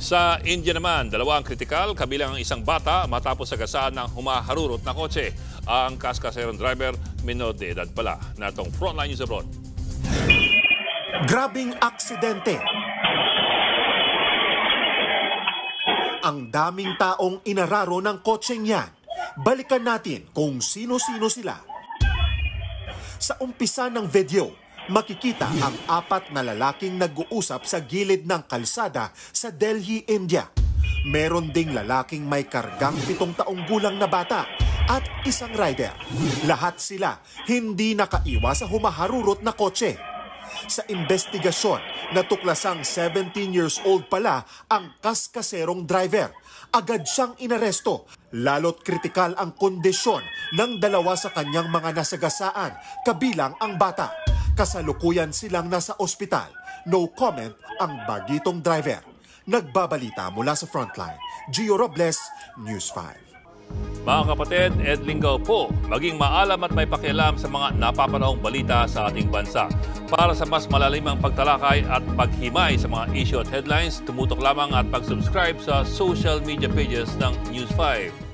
Sa India naman, dalawang kritikal kabilang ang isang bata matapos sagasaan ng humaharurot na kotse. Ang kaskaserong driver, menor de edad pala. Natong Frontline News Abroad. Grabing aksidente. Ang daming taong inararo ng kotseng yan. Balikan natin kung sino-sino sila. Sa umpisa ng video, makikita ang apat na lalaking nag-uusap sa gilid ng kalsada sa Delhi, India. Meron ding lalaking may kargang 7 taong gulang na bata at isang rider. Lahat sila hindi nakaiwas sa humaharurot na kotse. Sa investigasyon, natuklasang 17 years old pala ang kaskaserong driver. Agad siyang inaresto, lalo't kritikal ang kondisyon ng dalawa sa kanyang mga nasagasaan, kabilang ang bata. Kasalukuyan silang nasa ospital. No comment ang bagitong driver. Nagbabalita mula sa Frontline. Gio Robles, News 5. Mga kapatid, Ed Lingaw po, maging maalam at may pakialam sa mga napapanahong balita sa ating bansa. Para sa mas malalimang pagtalakay at paghimay sa mga issue at headlines, tumutok lamang at pag-subscribe sa social media pages ng News 5.